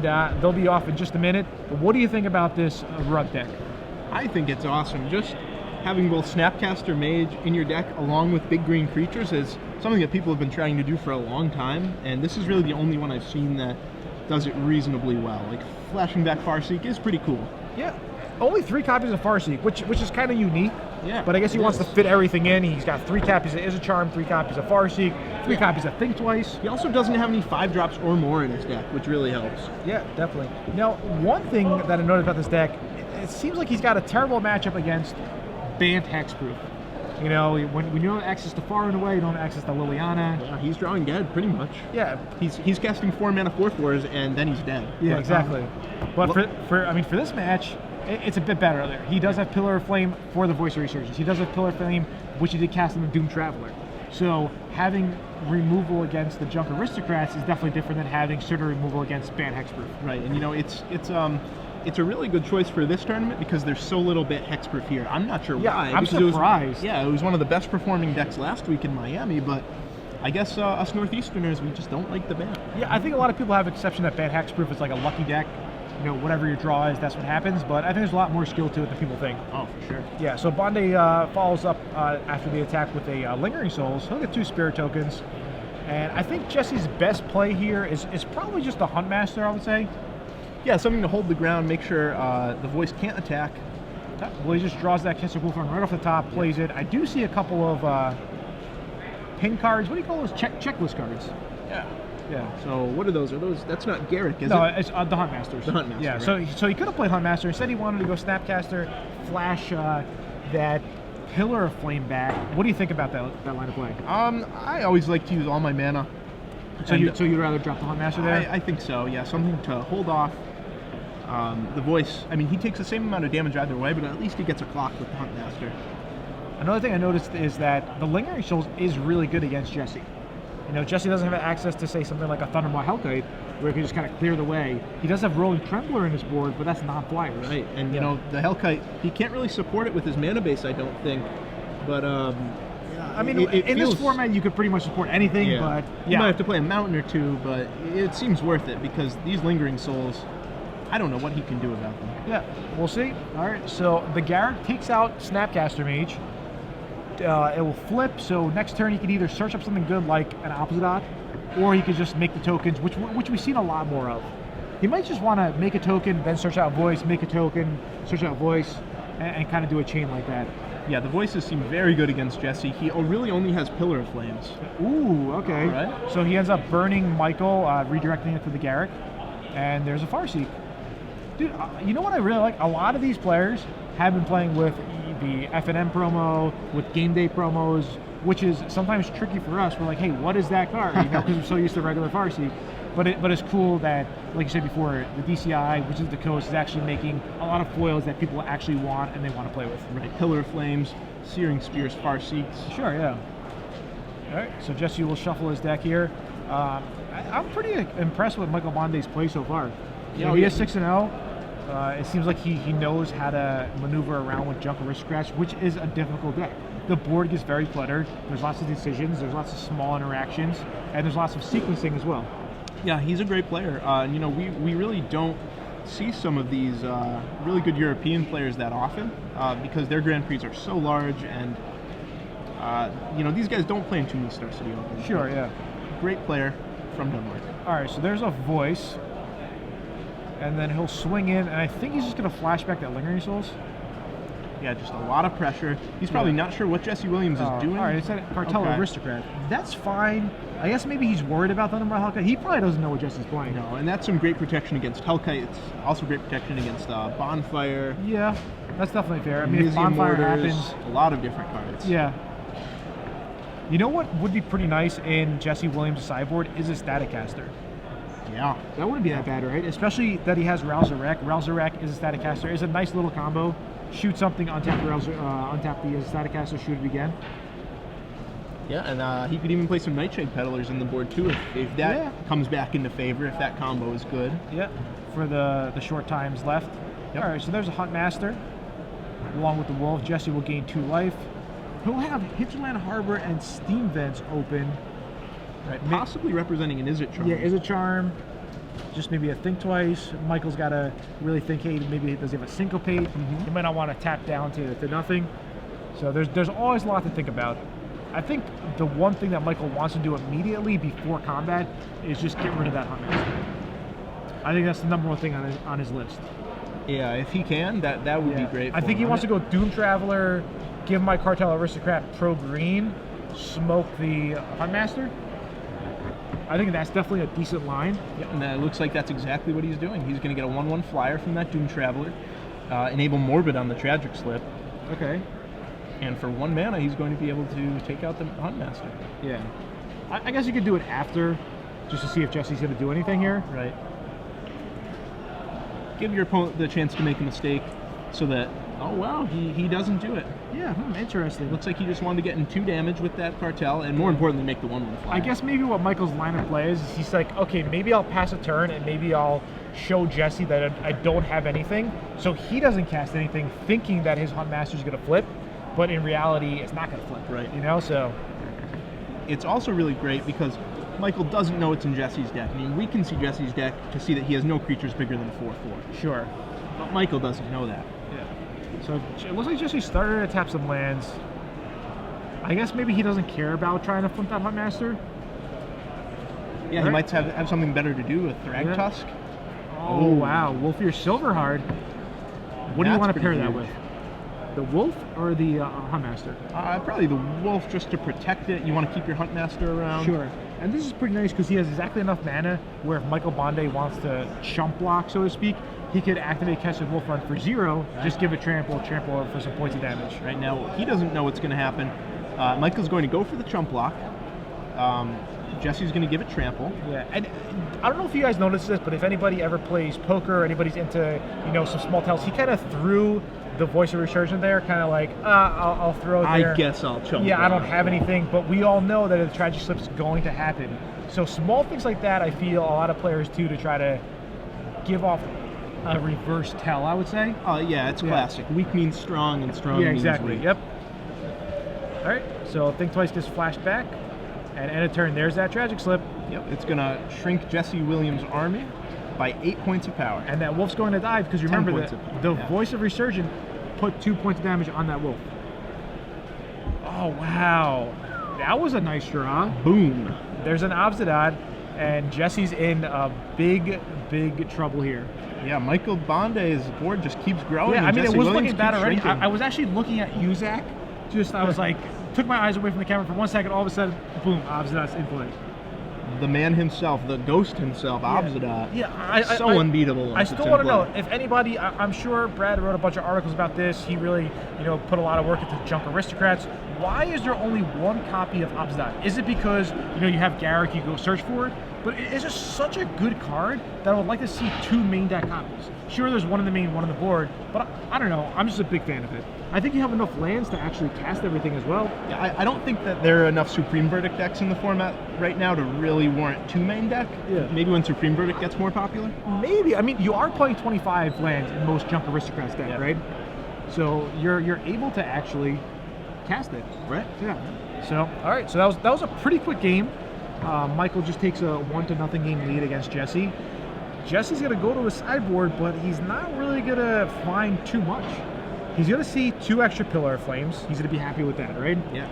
and they'll be off in just a minute. But what do you think about this Rug deck? I think it's awesome. Just having both Snapcaster Mage in your deck along with big green creatures is something that people have been trying to do for a long time, and this is really the only one I've seen that does it reasonably well. Like, flashing back Farseek is pretty cool. Yeah, only 3 copies of Farseek, which is kind of unique. Yeah, but I guess he wants to fit everything in. He's got 3 copies of Is-a-Charm, 3 copies of Farseek, 3 copies of Think Twice. He also doesn't have any 5-drops or more in his deck, which really helps. Yeah, definitely. Now, one thing that I noticed about this deck, it seems like he's got a terrible matchup against Bant Hexproof. You know, when you don't access to Far and Away, you don't access to Liliana. Yeah, he's drawing dead, pretty much. Yeah. He's casting 4 mana 4/4s, and then he's dead. Yeah, exactly. But for this match, it's a bit better there. He does have Pillar of Flame for the Voice of Resurgence. He does have Pillar of Flame, which he did cast on the Doom Traveler. So having removal against the Junk Aristocrats is definitely different than having certain removal against Bant Hexproof. Right, and you know, it's a really good choice for this tournament because there's so little bit hexproof here. I'm not sure why. I'm surprised. It was one of the best performing decks last week in Miami, but I guess us Northeasterners, we just don't like the ban. Yeah, I think a lot of people have exception that Bant Hexproof is like a lucky deck. You know, whatever your draw is, that's what happens. But I think there's a lot more skill to it than people think. Oh, for sure. Yeah, so Bonde follows up after the attack with a Lingering Souls. He'll get 2 Spirit tokens. And I think Jesse's best play here is probably just a Huntmaster, I would say. Yeah, something to hold the ground, make sure the voice can't attack. Well, he just draws that Kiss of Wolfram right off the top, plays it. I do see a couple of pin cards. What do you call those? Checklist cards. Yeah. Yeah. So what are those? That's not Garrick, is it? No, it's the Huntmasters. The Huntmaster. Yeah. Right. So he could have played Huntmaster. Instead, he wanted to go Snapcaster, flash that Pillar of Flame back. What do you think about that line of play? I always like to use all my mana. So you'd rather drop the Huntmaster there? I think so. Yeah, something to hold off. The voice, I mean, he takes the same amount of damage either way, but at least he gets a clock with the Huntmaster. Another thing I noticed is that the Lingering Souls is really good against Jesse. You know, Jesse doesn't have access to, say, something like a Thundermaw Hellkite, where he can just kind of clear the way. He does have Rolling Trembler in his board, but that's non-flyers. Right, and you know, the Hellkite, he can't really support it with his mana base, I don't think. But, I mean, in this format, you could pretty much support anything, but you might have to play a mountain or two, but it seems worth it because these Lingering Souls, I don't know what he can do about them. Yeah, we'll see. All right, so the Garrick takes out Snapcaster Mage. It will flip, so next turn he could either search up something good like an Opposite, or he could just make the tokens, which we've seen a lot more of. He might just want to make a token, then search out Voice, make a token, search out Voice, and kind of do a chain like that. Yeah, the voices seem very good against Jesse. He really only has Pillar of Flames. Ooh, okay. All right. So he ends up burning Michael, redirecting it to the Garrick, and there's a Farseek. Dude, you know what I really like? A lot of these players have been playing with the FNM promo, with game day promos, which is sometimes tricky for us. We're like, hey, what is that card? You know, because we're so used to regular Farseek. But it's cool that, like you said before, the DCI, which is the coast, is actually making a lot of foils that people actually want and they want to play with. Right, Pillar of Flames, Searing Spears, Farseeks. Sure, yeah. All right, so Jesse will shuffle his deck here. I'm pretty impressed with Michael Bonde's play so far. Yeah, he is 6-0. It seems like he knows how to maneuver around with Junk Aristocrats, which is a difficult deck. The board gets very cluttered. There's lots of decisions. There's lots of small interactions, and there's lots of sequencing as well. Yeah, he's a great player. You know, we really don't see some of these really good European players that often because their Grand Prix are so large, and you know, these guys don't play in too many Star City Opens. Sure, yeah. Great player from Denmark. All right, so there's a Voice, and then he'll swing in, and I think he's just going to flashback that Lingering Souls. Yeah, just a lot of pressure. He's probably not sure what Jesse Williams is doing. All right, it's that Cartel Aristocrat. That's fine. I guess maybe he's worried about Thundermaw Hellkite. He probably doesn't know what Jesse's playing. No, and that's some great protection against Hellkite. It's also great protection against Bonfire. Yeah, that's definitely fair. I mean, if Bonfire happens... A lot of different cards. Yeah. You know what would be pretty nice in Jesse Williams' sideboard is a Static Caster. Yeah. That wouldn't be that bad, right? Especially that he has Ralzarek. Ralzarek is a Static Caster. It's a nice little combo. Shoot something, untap the Static Caster, shoot it again. Yeah, and he could even play some Nightshade Peddlers in the board too if that comes back into favor, if that combo is good. Yeah, for the short times left. Yep. All right, so there's a Huntmaster. Along with the Wolf, Jesse will gain 2 life. He'll have Hinterland Harbor and Steam Vents open. Right, possibly representing an Is-It Charm. Yeah, Is-It Charm. just maybe a think twice. Michael's got to really think, hey, maybe does he have a syncopate? He might not want to tap down to nothing. So there's always a lot to think about. I think the one thing that Michael wants to do immediately before combat is just get rid of that Huntmaster. I think that's the number one thing on his list. Yeah, if he can, that would be great. I think he wants to go Doom Traveler, give my Cartel Aristocrat pro green, smoke the Huntmaster. I think that's definitely a decent line. Yep, and it looks like that's exactly what he's doing. He's going to get a 1/1 flyer from that Doom Traveler, enable Morbid on the Tragic Slip. Okay. And for 1 mana, he's going to be able to take out the Huntmaster. Yeah. I guess you could do it after, just to see if Jesse's going to do anything here. Right. Give your opponent the chance to make a mistake so that, oh wow, he doesn't do it. Yeah, interesting. Looks like he just wanted to get in 2 damage with that Cartel, and more importantly, make the 1/1 flyer. I guess maybe what Michael's line of play is he's like, okay, maybe I'll pass a turn and maybe I'll show Jesse that I don't have anything, so he doesn't cast anything thinking that his Huntmaster's going to flip, but in reality, it's not going to flip. Right. You know, so. It's also really great because Michael doesn't know it's in Jesse's deck. I mean, we can see Jesse's deck to see that he has no creatures bigger than 4/4. Sure. But Michael doesn't know that. Yeah. So it looks like Jesse started to tap some lands. I guess maybe he doesn't care about trying to flip that Huntmaster. Yeah, he might have something better to do with Thragtusk. Oh, wow. Wolfir Silverheart. What do you want to pair that with? The Wolf or the Huntmaster? Probably the Wolf, just to protect it. You want to keep your Huntmaster around. Sure. And this is pretty nice because he has exactly enough mana where if Michael Bonde wants to chump block, so to speak, he could activate Catch the Wolf Run for 0, just give it trample for some points of damage. Right now, he doesn't know what's going to happen. Michael's going to go for the chump block. Jesse's going to give it trample. Yeah, and I don't know if you guys noticed this, but if anybody ever plays poker or anybody's into, some small tells, he kind of threw the Voice of Resurgent there, kind of like, I'll throw it there. I guess I'll chump. Yeah, I don't have anything, but we all know that the Tragic Slip is going to happen. So small things like that, I feel a lot of players do to try to give off a reverse tell, I would say. Yeah, it's classic. Weak means strong, and strong means exactly. weak. Yep. All right, so Think Twice gets flashed back, and end of turn, there's that Tragic Slip. Yep, it's going to shrink Jesse Williams' army by 8 points of power. And that Wolf's going to die because remember that the Voice of Resurgent put 2 points of damage on that Wolf. Oh, wow. That was a nice draw. Boom. There's an Obzidad, and Jesse's in big trouble here. Yeah, Michael Bonde's board just keeps growing. Yeah, I mean, Jesse it was Williams looking bad already. shrinking. I was actually looking at Uzak. I was like, took my eyes away from the camera for 1 second. All of a sudden, boom, Obzidad's in play. The man himself, the ghost himself, Obzidat. Yeah, so unbeatable. I still want to know if anybody. I'm sure Brad wrote a bunch of articles about this. He really, put a lot of work into Junk Aristocrats. Why is there only 1 copy of Obzidat? Is it because you have Garrick, you go search for it? But it's just such a good card that I would like to see 2 main deck copies. Sure, there's 1 in the main, 1 on the board, but I don't know. I'm just a big fan of it. I think you have enough lands to actually cast everything as well. Yeah, I don't think that there are enough Supreme Verdict decks in the format right now to really warrant 2 main deck. Yeah. Maybe when Supreme Verdict gets more popular. Maybe. I mean, you are playing 25 lands in most Junk Aristocrats deck, right? So you're able to actually cast it. Right. Yeah. So all right. So that was a pretty quick game. Michael just takes a 1-0 game lead against Jesse. Jesse's gonna go to his sideboard, but he's not really gonna find too much. He's gonna see 2 extra Pillar of Flames. He's gonna be happy with that, right? Yeah.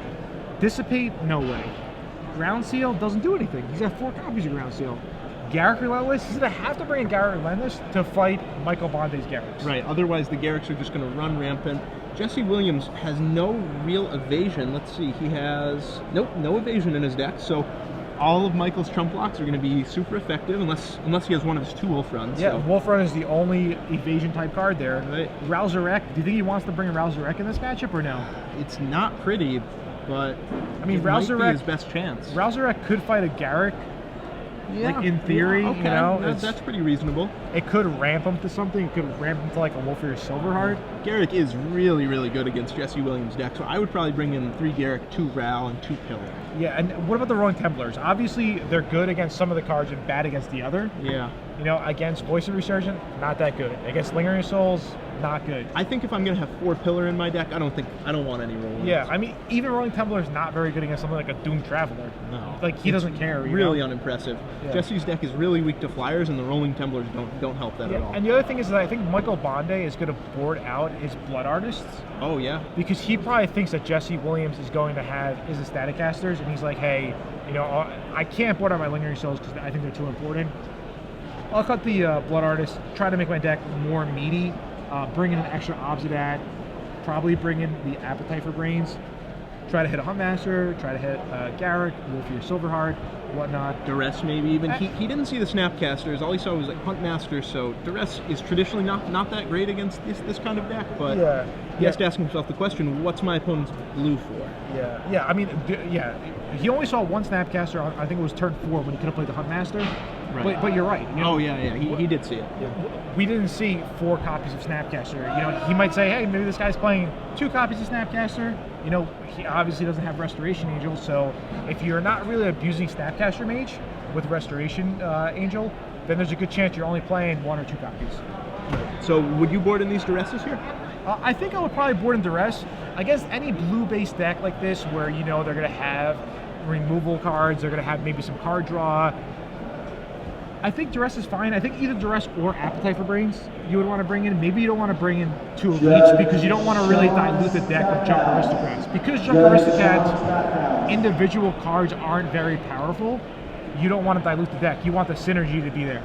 Dissipate, no way. Ground Seal doesn't do anything. He's got 4 copies of Ground Seal. Garrick Relentless, he's gonna have to bring in Garrick Relentless to fight Michael Bonde's Garricks. Right. Otherwise, the Garricks are just gonna run rampant. Jesse Williams has no real evasion. Let's see. He has no evasion in his deck. So all of Michael's trump blocks are going to be super effective unless he has one of his 2 Wolf Runs. Yeah, so. Wolf Run is the only evasion type card there. Right. Rousarek, do you think he wants to bring Rousarek in this matchup or no? It's not pretty, but I mean, it might be Rousarek, his best chance. Rousarek could fight a Garrick. Yeah, like in theory, yeah, okay. That's pretty reasonable. It could ramp him to something. It could ramp him to like a Wolfir Silverheart. Garrick is really, really good against Jesse Williams' deck, so I would probably bring in 3 Garrick, 2 Ral, and 2 Pillar. Yeah, and what about the Roaring Templars? Obviously, they're good against some of the cards and bad against the other. Yeah. Against Voice of Resurgent, not that good. Against Lingering Souls, not good. I think if I'm going to have 4 Pillar in my deck, I don't want any Rolling. Yeah, I mean, even Rolling Tumbler is not very good against something like a Doom Traveler. No. Like, he doesn't care. Really unimpressive. Yeah. Jesse's deck is really weak to flyers, and the Rolling Tumblers don't help that at all. And the other thing is that I think Michael Bonde is going to board out his Blood Artists. Oh, yeah. Because he probably thinks that Jesse Williams is going to have his Ecstatic Casters, and he's like, hey, I can't board out my Lingering Souls because I think they're too important. I'll cut the Blood Artist, try to make my deck more meaty, bring in an extra Obsidat, probably bring in the Appetite for Brains, try to hit a Huntmaster, try to hit Garrick, Wolfie or Silverheart, whatnot. Duress maybe even. He didn't see the Snapcasters. All he saw was like Huntmaster, so Duress is traditionally not that great against this kind of deck, but he has to ask himself the question, what's my opponent's blue for? Yeah, I mean, he only saw one Snapcaster, I think it was turn 4 when he could have played the Huntmaster. Right. But you're right. Oh, yeah, he did see it. Yeah. We didn't see 4 copies of Snapcaster. He might say, hey, maybe this guy's playing 2 copies of Snapcaster. He obviously doesn't have Restoration Angel, so if you're not really abusing Snapcaster Mage with Restoration Angel, then there's a good chance you're only playing 1 or 2 copies. So would you board in these Duresses here? I think I would probably board in Duress. Against any blue-based deck like this where, they're going to have removal cards, they're going to have maybe some card draw, I think Duress is fine. I think either Duress or Appetite for Brains you would want to bring in. Maybe you don't want to bring in 2 of each because you don't want to really dilute the deck of Junk Aristocrats. Because Junk Aristocrats individual cards aren't very powerful, you don't want to dilute the deck. You want the synergy to be there.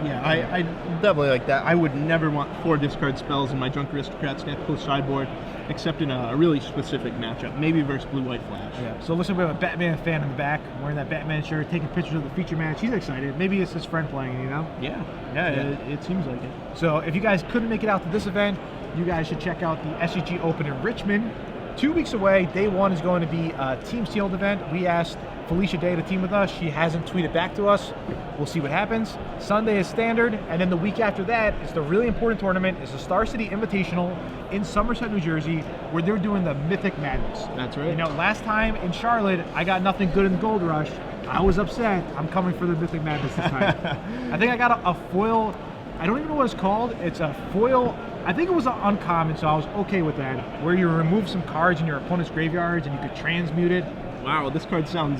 Yeah, I definitely like that. I would never want 4 discard spells in my Junk Aristocrats deck post sideboard, except in a really specific matchup, maybe versus Blue-White Flash. Yeah. So listen, we have a Batman fan in the back wearing that Batman shirt, taking pictures of the feature match. He's excited. Maybe it's his friend playing, Yeah. It seems like it. So if you guys couldn't make it out to this event, you guys should check out the SCG Open in Richmond. 2 weeks away, day 1 is going to be a Team Sealed event. We asked Felicia Day to team with us. She hasn't tweeted back to us. We'll see what happens. Sunday is standard, and then the week after that is the really important tournament. It's the Star City Invitational in Somerset, New Jersey, where they're doing the Mythic Madness. That's right. Last time in Charlotte, I got nothing good in the Gold Rush. I was upset. I'm coming for the Mythic Madness this time. I think I got a foil. I don't even know what it's called. It's a foil. I think it was an uncommon, so I was okay with that, where you remove some cards in your opponent's graveyards and you could transmute it. Wow, this card sounds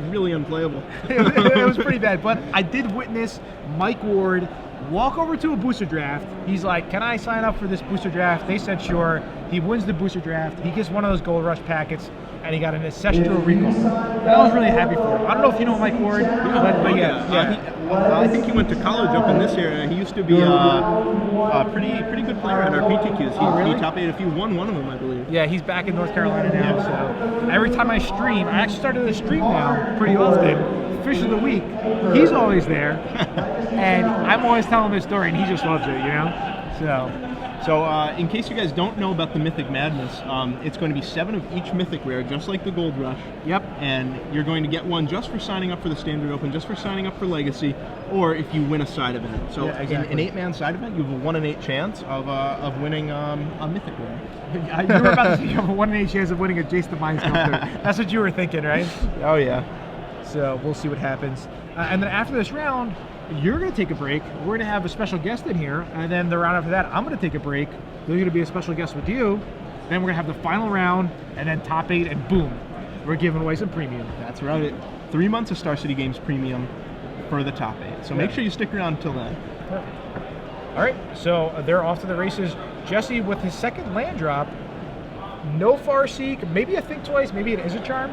really unplayable. It was pretty bad, but I did witness Mike Ward walk over to a booster draft. He's like, can I sign up for this booster draft? They said sure. He wins the booster draft. He gets one of those Gold Rush packets, and he got an Ancestral Recall. And I was really happy for him. I don't know if you know Mike Ward, but yeah. I think he went to college up in this area. He used to be a pretty good player at our PTQs. He top 8 a few, won one of them, I believe. Yeah, he's back in North Carolina now, so every time I stream, I actually started to stream now pretty often. Fish of the Week, he's always there, and I'm always telling this story, and he just loves it, So in case you guys don't know about the Mythic Madness, it's going to be 7 of each Mythic Rare, just like the Gold Rush. Yep. And you're going to get one just for signing up for the Standard Open, just for signing up for Legacy, or if you win a side event. So in an 8-man side event, you have a 1 in 8 chance of winning a Mythic Rare. You were about to say you have a 1 in 8 chance of winning a Jace the Mind Sculptor. That's what you were thinking, right? Oh, yeah. So we'll see what happens. And then after this round, you're going to take a break. We're going to have a special guest in here. And then the round after that, I'm going to take a break. There's going to be a special guest with you. Then we're going to have the final round, and then top 8, and boom, we're giving away some premium. That's right. 3 months of Star City Games premium for the top 8. So make sure you stick around until then. All right, so they're off to the races. Jesse with his second land drop. No Farseek, maybe a Think Twice, maybe an Izzet Charm.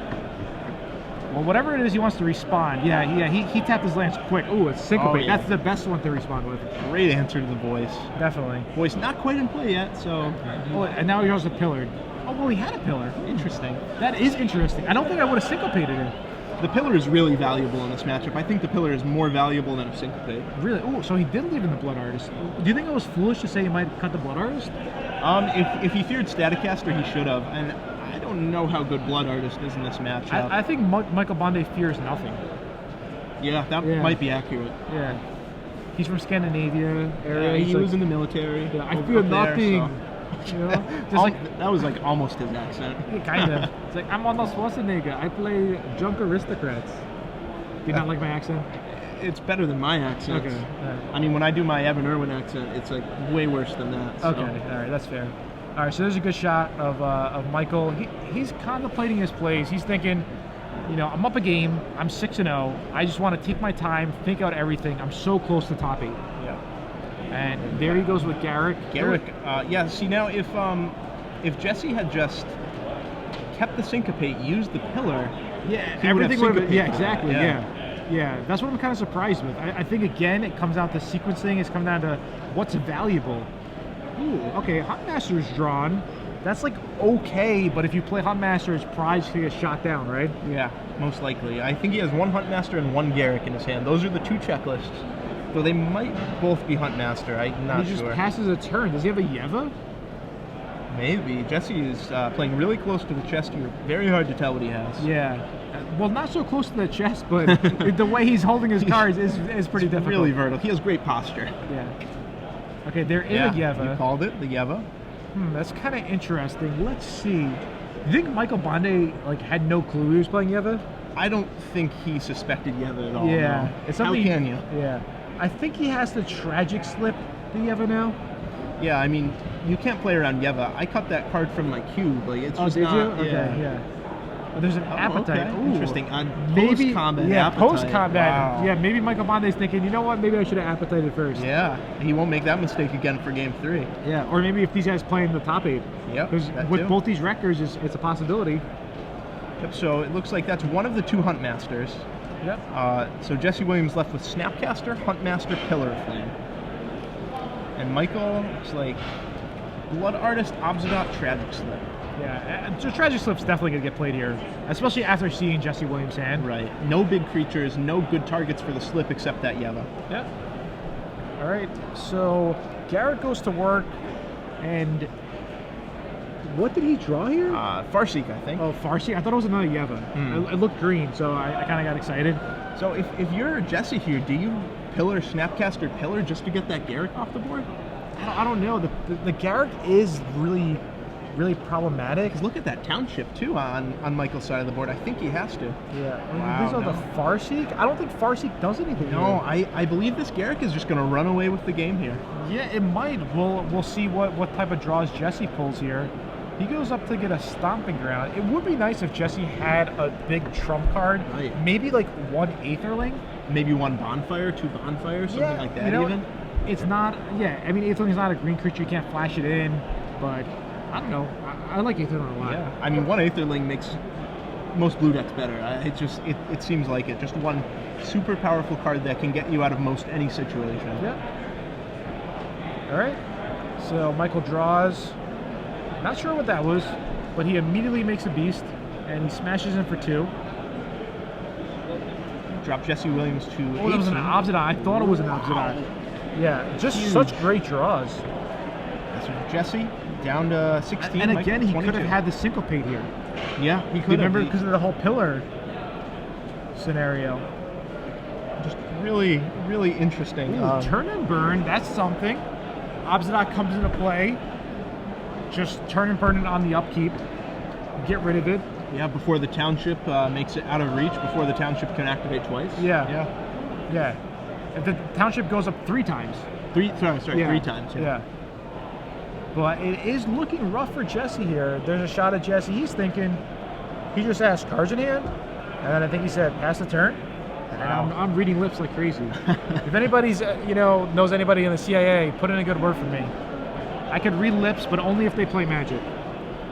Well, whatever it is he wants to respond. Yeah, he tapped his lands quick. Ooh, it's Syncopate. Oh, yeah. That's the best one to respond with. Great answer to the voice. Definitely. Voice not quite in play yet, so... Oh, and now he also pillared. Oh, well, he had a pillar. Interesting. That is interesting. I don't think I would have syncopated him. The pillar is really valuable in this matchup. I think the pillar is more valuable than a syncopate. Really? Oh, so he did leave in the Blood Artist. Do you think it was foolish to say he might cut the Blood Artist? If he feared Staticaster, he should have. And I don't know how good Blood Artist is in this matchup. I think Michael Bonde fears nothing. Yeah, that might be accurate. Yeah. He's from Scandinavia area. Yeah, he was in the military. Yeah, I fear nothing. There, so. You know? Just like, that was like almost his accent. Yeah, kind of. It's like, I'm Arnold Schwarzenegger. I play Junk Aristocrats. Do you not like my accent? it's better than my accent. Okay. All right. I mean, when I do my Evan Irwin accent, it's like way worse than that. So. Okay. All right. That's fair. All right. So there's a good shot of Michael. He's contemplating his plays. He's thinking, I'm up a game. I'm 6-0. I just want to take my time, think out everything. I'm so close to top 8. Yeah. And there he goes with Garrick. Yeah. See, now if Jesse had just kept the syncopate, used the pillar, everything would have. Yeah, syncopated exactly. that. Yeah. That's what I'm kind of surprised with. I think again, it comes down to sequencing. It's come down to what's valuable. Ooh, okay. Huntmaster is drawn. That's like okay, but if you play Huntmaster, it's prized to get shot down, right? Yeah, most likely. I think he has one Huntmaster and one Garrick in his hand. Those are the 2 checklists. So they might both be Huntmaster. I'm not sure. He just sure. passes a turn. Does he have a Yeva? Maybe. Jesse is playing really close to the chest here. Very hard to tell what he has. Yeah. Well, not so close to the chest, but the way he's holding his cards is pretty difficult. Really vertical. He has great posture. Yeah. Okay, there is a Yeva. You called it, the Yeva. That's kind of interesting. Let's see. Do you think Michael Bonde had no clue he was playing Yeva? I don't think he suspected Yeva at all. Yeah. No. It's How can you? Yeah. I think he has the tragic slip, the Yeva now. Yeah, I mean, you can't play around Yeva. I cut that card from my cube. It's just did not, you? Okay, yeah. Oh, there's an appetite. Okay. Ooh. Interesting. Maybe post-combat yeah, appetite. post-combat. Wow. Yeah, maybe Michael Bonde's thinking, you know what, maybe I should have appetited first. Yeah, he won't make that mistake again for game 3. Yeah, or maybe if these guys play in the top 8. Yep. Because with both these records, it's a possibility. Yep, so it looks like that's one of the 2 Huntmasters. Yep. So Jesse Williams left with Snapcaster, Huntmaster, Pillar of Flame. And Michael looks like Blood Artist, Obsidian, Tragic Slip. Yeah, so Tragic Slip's definitely going to get played here, especially after seeing Jesse Williams' hand. Right. No big creatures, no good targets for the Slip except that Yeva. Yep. All right, so Garrett goes to work, and what did he draw here? Farseek, I think. Oh, Farseek? I thought it was another Yeva. It looked green, so I kind of got excited. So if you're Jesse here, do you Pillar, Snapcaster, Pillar just to get that Garrick off the board? I don't know. The Garrick is really problematic. Because look at that Township, too, on Michael's side of the board. I think he has to. Yeah. Wow, These are the Farseek? I don't think Farseek does anything No, here. I believe this Garrick is just going to run away with the game here. Yeah, it might. We'll see what type of draws Jesse pulls here. He goes up to get a Stomping Ground. It would be nice if Jesse had a big trump card. Right. Maybe like 1 Aetherling. Maybe 1 Bonfire, 2 Bonfires, something like that even. It's not, I mean, Aetherling's not a green creature. You can't flash it in, but I don't know. I like Aetherling a lot. Yeah, I mean, 1 Aetherling makes most blue decks better. It seems like it. Just 1 super powerful card that can get you out of most any situation. Yeah. All right. So Michael draws. Not sure what that was, but he immediately makes a beast, and he smashes in for 2. Drop Jesse Williams to 18. Oh, that was an Obsidian. I thought it was an Obsidian. Yeah, just Huge. such great draws. So Jesse down to 16. And again, he 22. could have had the Syncopate here. Yeah, he could Remember, have. because of the whole pillar scenario. Just really, really interesting. Ooh, turn and burn, that's something. Obsidian comes into play. Just turn and burn it on the upkeep. Get rid of it. Yeah, before the Township makes it out of reach, before the Township can activate twice. Yeah. If the Township goes up 3 times. 3 times. Yeah. But it is looking rough for Jesse here. There's a shot at Jesse. He's thinking, he just asked cards in hand, and then I think he said, pass the turn. And I'm reading lips like crazy. If anybody's, knows anybody in the CIA, put in a good word for me. I could read lips, but only if they play Magic.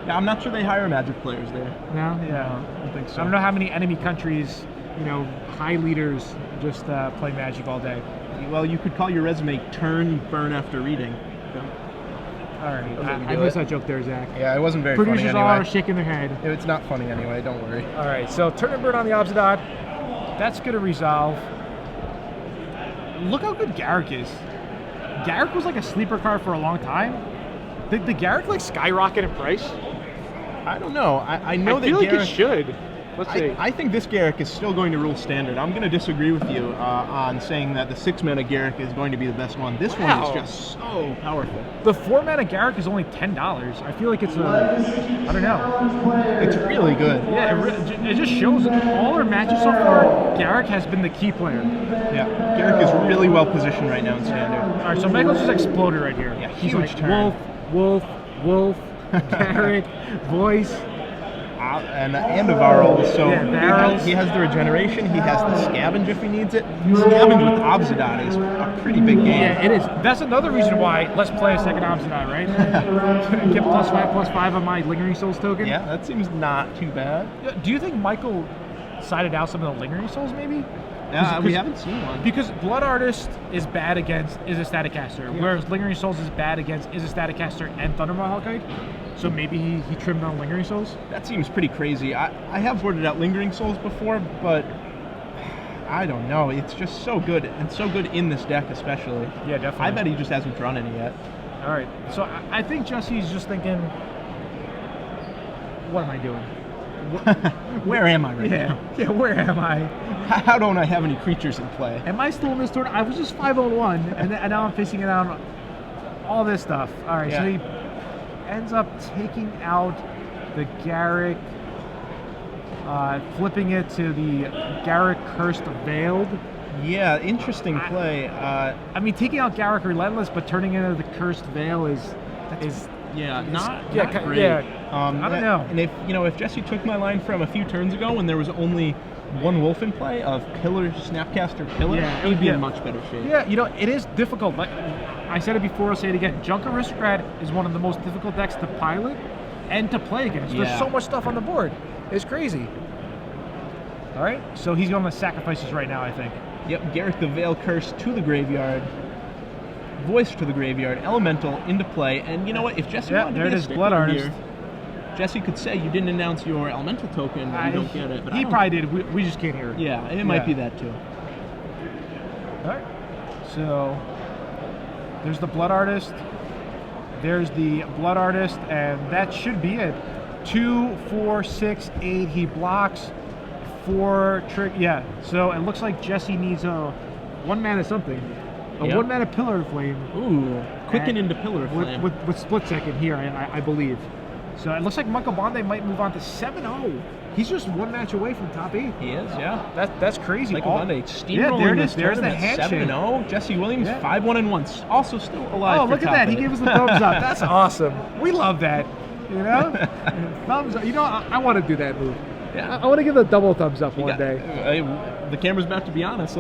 Yeah, I'm not sure they hire Magic players there. No? Yeah, I don't think so. I don't know how many enemy countries, high leaders just play Magic all day. Well, you could call your resume "Turn Burn After Reading." All right, I missed that joke there, Zach. Yeah, it wasn't very Producers funny all anyway. are shaking their head. It's not funny anyway, don't worry. All right, so turn and burn on the Obsidian. That's going to resolve. Look how good Garrick is. Garrick was like a sleeper card for a long time. Did Garrick skyrocket in price? I don't know. I know I that feel like Garrick, it should. Let's see. I think this Garrick is still going to rule standard. I'm going to disagree with you on saying that the 6-mana Garrick is going to be the best one. This one is just so powerful. The 4-mana Garrick is only $10. I feel like it's I don't know. It's really good. Yeah, it just shows that all our matches so far, Garrick has been the key player. Yeah, Garrick is really well positioned right now in standard. All right, so Michael's just exploded right here. Yeah, He's huge like, turn. Wolf, Garrick, voice. And a Varl. So yeah, he has the regeneration. He has the scavenge if he needs it. Scavenge with Obzidot is a pretty big game. Yeah, it is. That's another reason why let's play a second Obzidot, right? Get +5/+5 on my Lingering Souls token. Yeah, that seems not too bad. Do you think Michael sided out some of the Lingering Souls, maybe? We haven't seen one. Because Blood Artist is bad against is a static caster, whereas Lingering Souls is bad against is a static caster and Thundermaw Hellkite. So maybe he trimmed on Lingering Souls? That seems pretty crazy. I have boarded out Lingering Souls before, but I don't know. It's just so good, and so good in this deck especially. Yeah, definitely. I bet he just hasn't drawn any yet. All right. So I think Jesse's just thinking, what am I doing? Where am I right now? Yeah, where am I? How don't I have any creatures in play? Am I still in this tournament? I was just 5-on-1, and now I'm facing it on all this stuff. All right, so he ends up taking out the Garrick, flipping it to the Garrick Cursed Veiled. Yeah, interesting play. I mean, taking out Garrick Relentless, but turning it into the Cursed Veil is not great. Yeah, I don't know. And if Jesse took my line from a few turns ago when there was only one wolf in play of Pillar, Snapcaster Pillar, it would be in much better shape. Yeah, it is difficult. Like I said it before, I'll say it again. Junk Aristocrat is one of the most difficult decks to pilot and to play against. There's so much stuff on the board. It's crazy. All right, so he's going to sacrifices right now, I think. Yep, Garrick the Veil Curse to the graveyard. Voice to the graveyard, Elemental into play, and you know what? If Jesse wanted to there be it a is, stickler Blood Artist. here, Jesse could say you didn't announce your Elemental token, and you don't get it. But he probably did. We just can't hear it. Yeah, it might be that too. All right, so there's the Blood Artist. There's the Blood Artist, and that should be it. 2, 4, 6, 8. He blocks 4 trick. Yeah. So it looks like Jesse needs a 1-mana something. A 1-mana Pillar of Flame. Ooh, quicken into Pillar of Flame. With split second here, I believe. So it looks like Michael Bonde might move on to 7-0. He's just 1 match away from top 8. He is, yeah. That's crazy. Michael Bonde steamrolling there it is. this There's the tournament, handshake. 7-0. Jesse Williams, 5-1-1. Also still alive. Oh, look at that. He gave us the thumbs up. That's awesome. We love that. You know? Thumbs up. You know, I want to do that move. Yeah. I want to give a double thumbs up one day. The camera's about to be on us.